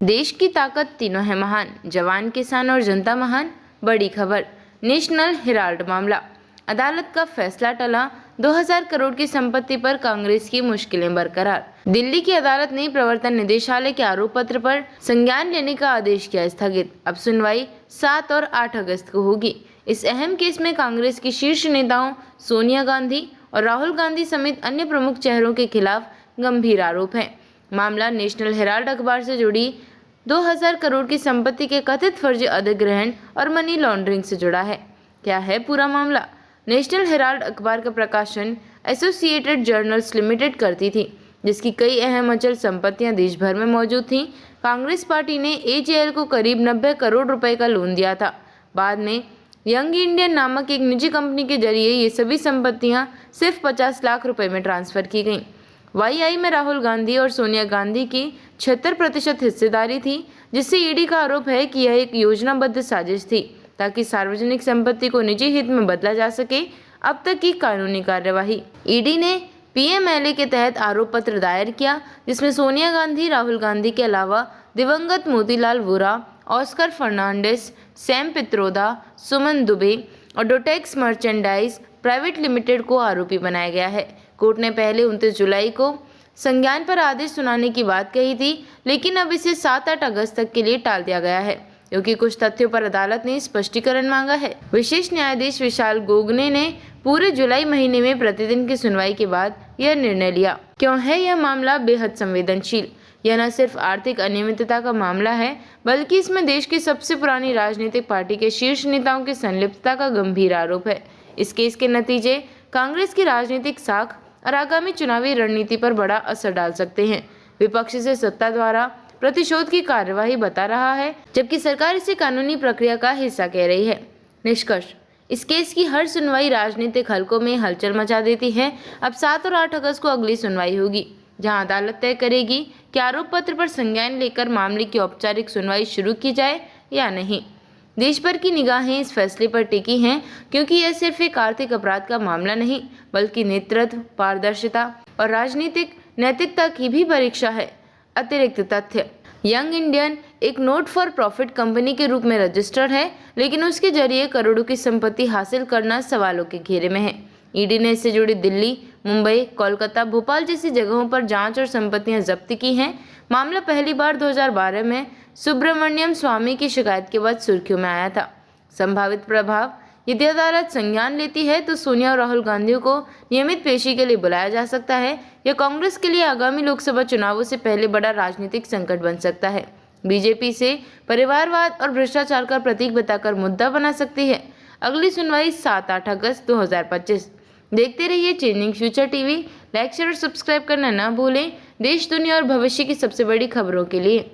देश की ताकत तीनों है महान, जवान किसान और जनता महान। बड़ी खबर, नेशनल हेराल्ड मामला, अदालत का फैसला टला। 2000 करोड़ की संपत्ति पर कांग्रेस की मुश्किलें बरकरार। दिल्ली की अदालत ने प्रवर्तन निदेशालय के आरोप पत्र पर संज्ञान लेने का आदेश किया स्थगित। अब सुनवाई 7 और 8 अगस्त को होगी। इस अहम केस में कांग्रेस की शीर्ष नेताओं सोनिया गांधी और राहुल गांधी समेत अन्य प्रमुख चेहरों के खिलाफ गंभीर आरोप हैं। मामला नेशनल हेराल्ड अखबार से जुड़ी 2000 करोड़ की संपत्ति के कथित फर्जी अधिग्रहण और मनी लॉन्ड्रिंग से जुड़ा है। क्या है पूरा मामला? नेशनल हेराल्ड अखबार का प्रकाशन एसोसिएटेड जर्नल्स लिमिटेड करती थी, जिसकी कई अहम अचल संपत्तियां देश भर में मौजूद थीं। कांग्रेस पार्टी ने एजेएल को करीब 90 करोड़ रुपए का लोन दिया था। बाद में यंग इंडियन नामक एक निजी कंपनी के जरिए ये सभी संपत्तियां सिर्फ 50 लाख रुपए में ट्रांसफर की गईं। वाईआई में राहुल गांधी और सोनिया गांधी की 76% हिस्सेदारी थी, जिससे ईडी का आरोप है कि यह एक योजनाबद्ध साजिश थी ताकि सार्वजनिक संपत्ति को निजी हित में बदला जा सके। अब तक की कानूनी कार्यवाही, ईडी ने पीएमएलए के तहत आरोप पत्र दायर किया, जिसमें सोनिया गांधी, राहुल गांधी के अलावा दिवंगत मोतीलाल वोरा, ऑस्कर फर्नांडिस, सैम पित्रोदा, सुमन दुबे और डोटेक्स मर्चेंडाइज प्राइवेट लिमिटेड को आरोपी बनाया गया है। कोर्ट ने पहले 29 जुलाई को संज्ञान पर आदेश सुनाने की बात कही थी, लेकिन अब इसे 7-8 अगस्त तक के लिए टाल दिया गया है, क्योंकि कुछ तथ्यों पर अदालत ने स्पष्टीकरण मांगा है। विशेष न्यायाधीश विशाल गोगने ने पूरे जुलाई महीने में प्रतिदिन की सुनवाई के बाद यह निर्णय लिया। क्यों है यह मामला बेहद संवेदनशील? यह न सिर्फ आर्थिक अनियमितता का मामला है, बल्कि इसमें देश की सबसे पुरानी राजनीतिक पार्टी के शीर्ष नेताओं की संलिप्तता का गंभीर आरोप है। इस केस के नतीजे कांग्रेस की राजनीतिक साख और आगामी चुनावी रणनीति पर बड़ा असर डाल सकते हैं। विपक्ष इसे सत्ता द्वारा प्रतिशोध की कार्यवाही बता रहा है, जबकि सरकार इसे कानूनी प्रक्रिया का हिस्सा कह रही है। निष्कर्ष, इस केस की हर सुनवाई राजनीतिक हलकों में हलचल मचा देती है। अब 7 और 8 अगस्त को अगली सुनवाई होगी, जहां अदालत तय करेगी कि आरोप पत्र पर संज्ञान लेकर मामले की औपचारिक सुनवाई शुरू की जाए या नहीं। देश भर की निगाहें इस फैसले पर टिकी हैं, क्योंकि यह सिर्फ एक आर्थिक अपराध का मामला नहीं, बल्कि नेतृत्व, पारदर्शिता और राजनीतिक नैतिकता की भी परीक्षा है। अतिरिक्त तथ्य, यंग इंडियन एक नॉट फॉर प्रॉफिट कंपनी के रूप में रजिस्टर्ड है, लेकिन उसके जरिए करोड़ों की संपत्ति हासिल करना सवालों के घेरे में है। ईडी ने इससे जुड़ी दिल्ली, मुंबई, कोलकाता, भोपाल जैसी जगहों पर जांच और संपत्तियां जब्त की हैं। मामला पहली बार 2012 में सुब्रमण्यम स्वामी की शिकायत के बाद सुर्खियों में आया था। संभावित प्रभाव, यदि अदालत संज्ञान लेती है तो सोनिया और राहुल गांधी को नियमित पेशी के लिए बुलाया जा सकता है। यह कांग्रेस के लिए आगामी लोकसभा चुनावों से पहले बड़ा राजनीतिक संकट बन सकता है। बीजेपी से परिवारवाद और भ्रष्टाचार का प्रतीक बताकर मुद्दा बना सकती है। अगली सुनवाई 7-8 अगस्त 2025। देखते रहिए changing future TV. Like, share और सब्सक्राइब करना ना भूलें, देश, दुनिया और भविष्य की सबसे बड़ी खबरों के लिए।